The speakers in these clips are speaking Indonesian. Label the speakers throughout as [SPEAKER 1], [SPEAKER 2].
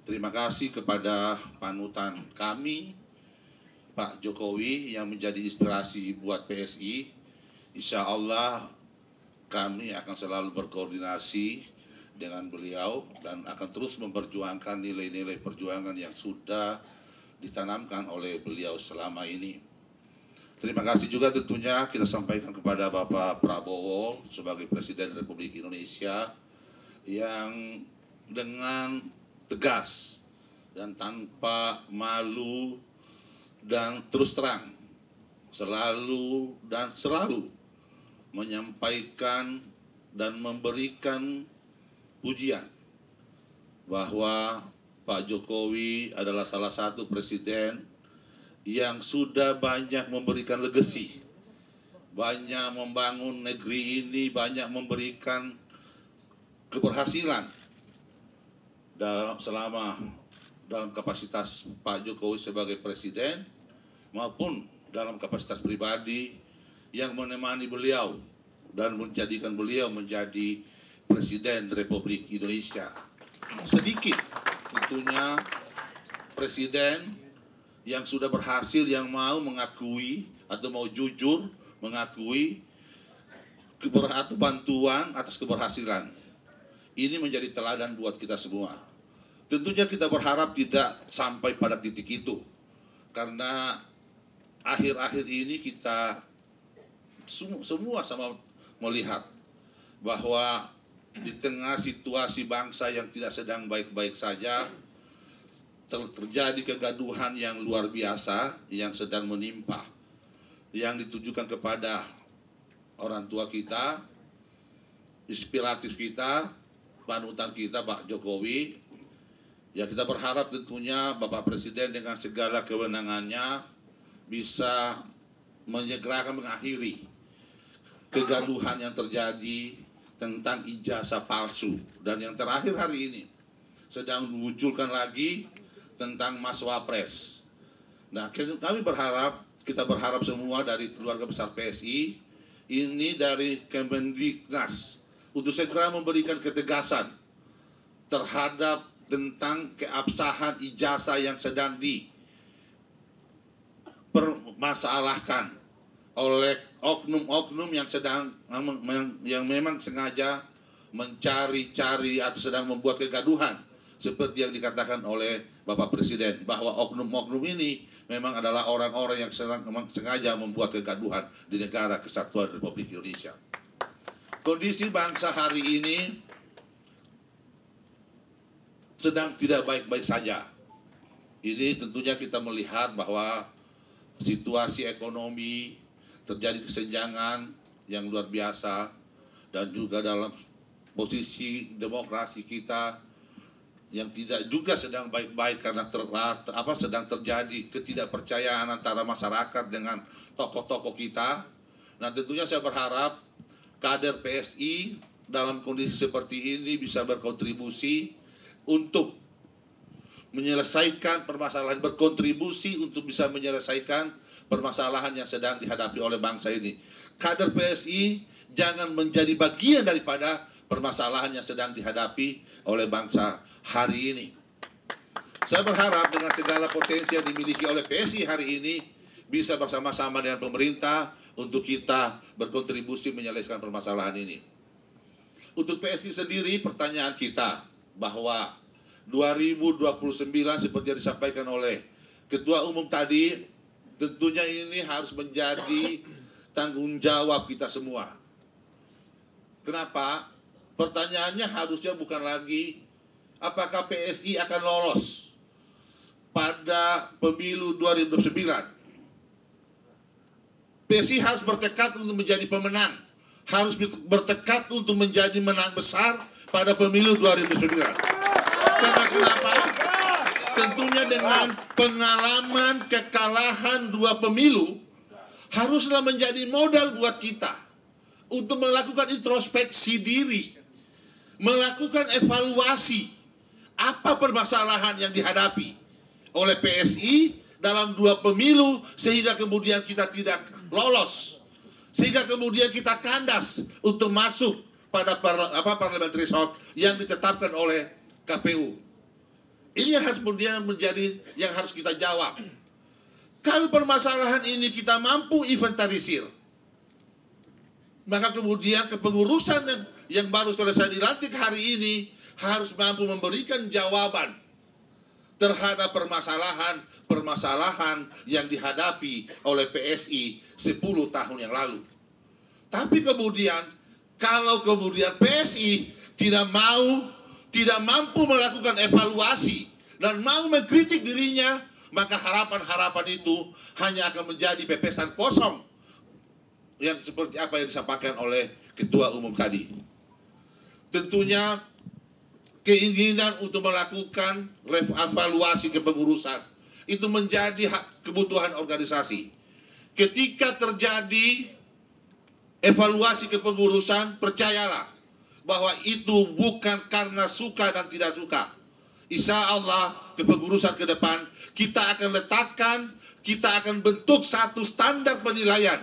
[SPEAKER 1] Terima kasih kepada panutan kami, Pak Jokowi, yang menjadi inspirasi buat PSI. Insya Allah kami akan selalu berkoordinasi dengan beliau dan akan terus memperjuangkan nilai-nilai perjuangan yang sudah ditanamkan oleh beliau selama ini. Terima kasih juga tentunya kita sampaikan kepada Bapak Prabowo sebagai Presiden Republik Indonesia yang dengan tegas dan tanpa malu dan terus terang selalu menyampaikan dan memberikan pujian bahwa Pak Jokowi adalah salah satu presiden yang sudah banyak memberikan legacy, banyak membangun negeri ini, banyak memberikan keberhasilan dalam kapasitas Pak Jokowi sebagai presiden maupun dalam kapasitas pribadi yang menemani beliau dan menjadikan beliau menjadi Presiden Republik Indonesia. Sedikit tentunya presiden yang sudah berhasil, yang mau mengakui atau mau jujur mengakui atau bantuan atas keberhasilan. Ini menjadi teladan buat kita semua. Tentunya kita berharap tidak sampai pada titik itu, karena akhir-akhir ini kita semua sama melihat bahwa di tengah situasi bangsa yang tidak sedang baik-baik saja, terjadi kegaduhan yang luar biasa yang sedang menimpa, yang ditujukan kepada orang tua kita, inspiratif kita, panutan kita Pak Jokowi. Ya, kita berharap tentunya Bapak Presiden dengan segala kewenangannya bisa menyegerakan mengakhiri kegaduhan yang terjadi tentang ijazah palsu. Dan yang terakhir hari ini sedang memunculkan lagi tentang Mas Wapres. Nah, kita berharap semua dari keluarga besar PSI, ini dari Kemendiknas, untuk segera memberikan ketegasan terhadap tentang keabsahan ijazah yang sedang dipermasalahkan oleh oknum-oknum yang memang sengaja mencari-cari atau sedang membuat kegaduhan, seperti yang dikatakan oleh Bapak Presiden bahwa oknum-oknum ini memang adalah orang-orang yang sengaja membuat kegaduhan di negara kesatuan Republik Indonesia. Kondisi bangsa hari ini sedang tidak baik-baik saja. Ini tentunya kita melihat bahwa situasi ekonomi terjadi kesenjangan yang luar biasa, dan juga dalam posisi demokrasi kita yang tidak juga sedang baik-baik karena sedang terjadi ketidakpercayaan antara masyarakat dengan tokoh-tokoh kita. Nah, tentunya saya berharap kader PSI dalam kondisi seperti ini bisa berkontribusi untuk menyelesaikan permasalahan, berkontribusi untuk bisa menyelesaikan permasalahan yang sedang dihadapi oleh bangsa ini. Kader PSI jangan menjadi bagian daripada permasalahan yang sedang dihadapi oleh bangsa hari ini. Saya berharap dengan segala potensi yang dimiliki oleh PSI hari ini bisa bersama-sama dengan pemerintah untuk kita berkontribusi menyelesaikan permasalahan ini. Untuk PSI sendiri, pertanyaan kita bahwa 2029 seperti yang disampaikan oleh Ketua Umum tadi, tentunya ini harus menjadi tanggung jawab kita semua. Kenapa? Pertanyaannya harusnya bukan lagi apakah PSI akan lolos pada pemilu 2029. PSI harus bertekad untuk menjadi pemenang, harus bertekad untuk menjadi menang besar pada pemilu 2009. Karena kenapa? Tentunya dengan pengalaman kekalahan 2 pemilu haruslah menjadi modal buat kita untuk melakukan introspeksi diri, melakukan evaluasi apa permasalahan yang dihadapi oleh PSI dalam 2 pemilu sehingga kemudian kita tidak lolos, sehingga kemudian kita kandas untuk masuk pada parliamentary threshold yang ditetapkan oleh KPU. Ini yang harus kemudian menjadi yang harus kita jawab. Kalau permasalahan ini kita mampu inventarisir, maka kemudian kepengurusan yang baru selesai dilantik hari ini harus mampu memberikan jawaban terhadap permasalahan yang dihadapi oleh PSI 10 tahun yang lalu. Tapi kemudian kalau kemudian PSI tidak mampu melakukan evaluasi dan mau mengkritik dirinya, maka harapan-harapan itu hanya akan menjadi pepesan kosong yang seperti apa yang disampaikan oleh Ketua Umum tadi. Tentunya keinginan untuk melakukan evaluasi kepengurusan itu menjadi kebutuhan organisasi. Ketika terjadi evaluasi kepengurusan, percayalah bahwa itu bukan karena suka dan tidak suka. Insya Allah kepengurusan ke depan kita akan bentuk satu standar penilaian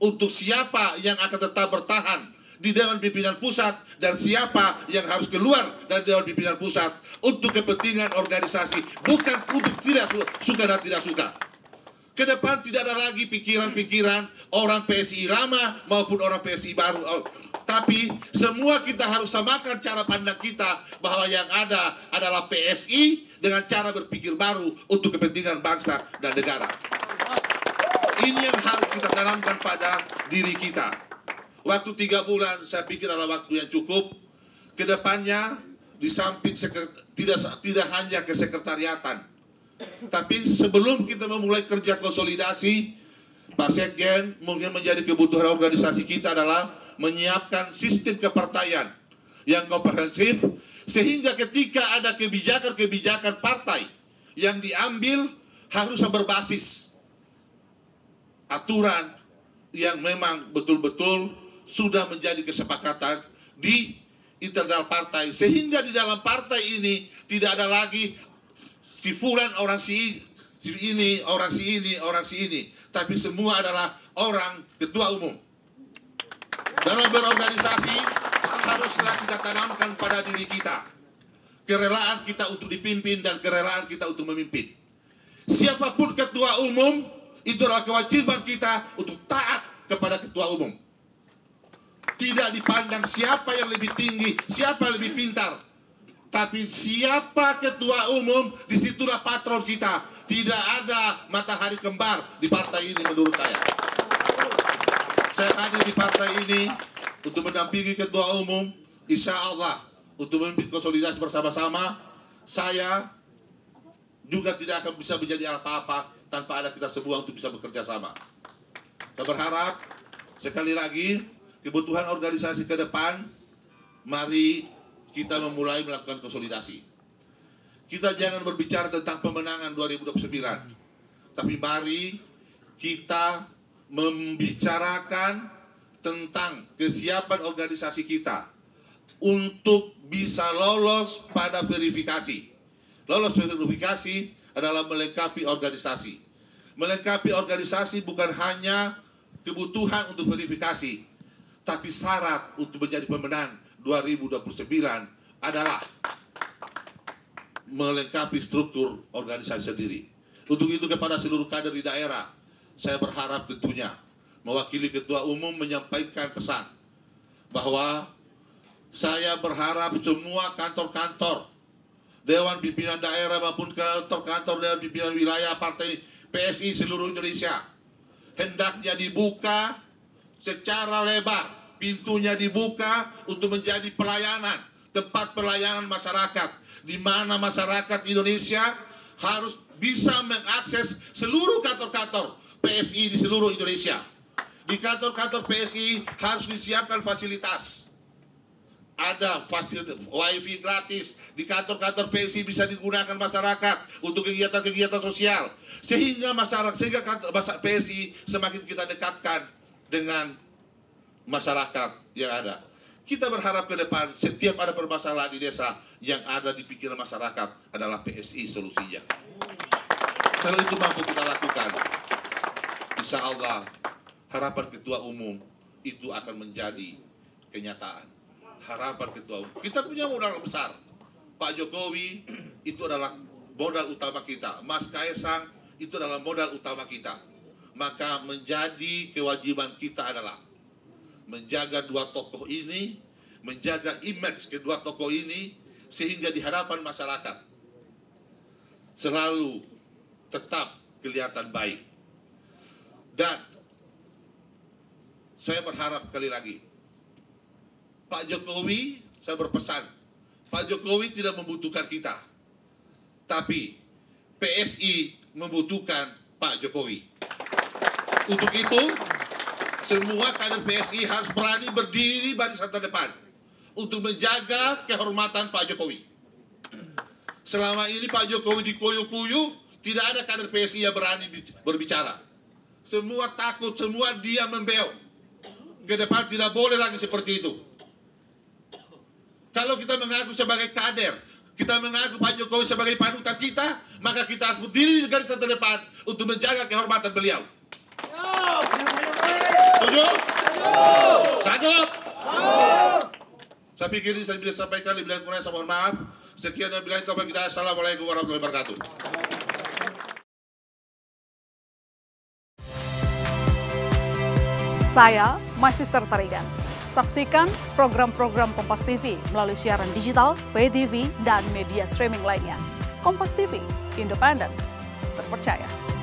[SPEAKER 1] untuk siapa yang akan tetap bertahan di Dewan Pimpinan Pusat dan siapa yang harus keluar dari Dewan Pimpinan Pusat untuk kepentingan organisasi, bukan untuk tidak suka dan tidak suka. Ke depan tidak ada lagi pikiran-pikiran orang PSI lama maupun orang PSI baru. Tapi semua kita harus samakan cara pandang kita bahwa yang ada adalah PSI dengan cara berpikir baru untuk kepentingan bangsa dan negara. Ini yang harus kita tanamkan pada diri kita. Waktu 3 bulan saya pikir adalah waktu yang cukup. Kedepannya di samping tidak hanya kesekretariatan, tapi sebelum kita memulai kerja konsolidasi, Pak Sekjen mungkin menjadi kebutuhan organisasi kita adalah menyiapkan sistem kepartaian yang komprehensif, sehingga ketika ada kebijakan-kebijakan partai yang diambil harus berbasis aturan yang memang betul-betul sudah menjadi kesepakatan di internal partai, sehingga di dalam partai ini tidak ada lagi si fulan orang si ini, orang si ini, tapi semua adalah orang ketua umum. Dalam berorganisasi haruslah kita tanamkan pada diri kita kerelaan kita untuk dipimpin dan kerelaan kita untuk memimpin. Siapapun ketua umum, itu adalah kewajiban kita untuk taat kepada ketua umum. Tidak dipandang siapa yang lebih tinggi, siapa yang lebih pintar, tapi siapa ketua umum, disitulah patron kita. Tidak ada matahari kembar di partai ini menurut saya. Saya hadir di partai ini untuk mendampingi ketua umum, insya Allah untuk memimpin konsolidasi bersama-sama. Saya juga tidak akan bisa menjadi apa-apa tanpa ada kita semua untuk bisa bekerja sama. Saya berharap sekali lagi kebutuhan organisasi ke depan, mari kita memulai melakukan konsolidasi. Kita jangan berbicara tentang pemenangan 2029, tapi mari kita membicarakan tentang kesiapan organisasi kita untuk bisa lolos pada verifikasi. Lolos verifikasi adalah melengkapi organisasi. Melengkapi organisasi bukan hanya kebutuhan untuk verifikasi, tapi syarat untuk menjadi pemenang 2029 adalah melengkapi struktur organisasi sendiri. Untuk itu kepada seluruh kader di daerah, saya berharap tentunya mewakili ketua umum menyampaikan pesan bahwa saya berharap semua kantor-kantor Dewan Pimpinan Daerah maupun kantor-kantor Dewan Pimpinan Wilayah Partai PSI seluruh Indonesia hendaknya dibuka secara lebar, pintunya dibuka untuk menjadi pelayanan, tempat pelayanan masyarakat, di mana masyarakat Indonesia harus bisa mengakses seluruh kantor-kantor PSI di seluruh Indonesia. Di kantor-kantor PSI harus disiapkan fasilitas. Ada fasilitas wifi gratis di kantor-kantor PSI, bisa digunakan masyarakat untuk kegiatan-kegiatan sosial, sehingga kantor PSI semakin kita dekatkan dengan masyarakat yang ada. Kita berharap ke depan setiap ada permasalahan di desa yang ada di pikiran masyarakat adalah PSI solusinya. Kalau itu mampu kita lakukan, insya Allah harapan ketua umum itu akan menjadi kenyataan. Harapan ketua umum. Kita punya modal besar. Pak Jokowi itu adalah modal utama kita. Mas Kaisang itu adalah modal utama kita. Maka menjadi kewajiban kita adalah menjaga dua tokoh ini, menjaga image kedua tokoh ini, sehingga di hadapan masyarakat selalu tetap kelihatan baik. Dan saya berharap kali lagi, Pak Jokowi, saya berpesan, Pak Jokowi tidak membutuhkan kita, tapi PSI membutuhkan Pak Jokowi. Untuk itu, semua kader PSI harus berani berdiri barisan terdepan untuk menjaga kehormatan Pak Jokowi. Selama ini Pak Jokowi dikoyo-koyo, tidak ada kader PSI yang berani berbicara. Semua takut, semua diam membeok. Ke depan tidak boleh lagi seperti itu. Kalau kita mengaku sebagai kader, kita mengaku Pak Jokowi sebagai panutan kita, maka kita harus berdiri di garis terdepan untuk menjaga kehormatan beliau. Setuju? Sanggup? Saya pikir ini saya bisa sampaikan, lebih kurang saya mohon maaf. Sekian dan billahi taufiq hidayah. Assalamualaikum warahmatullahi wabarakatuh.
[SPEAKER 2] Saya Magister Tarigan. Saksikan program-program Kompas TV melalui siaran digital, pay TV, dan media streaming lainnya. Kompas TV, independen, terpercaya.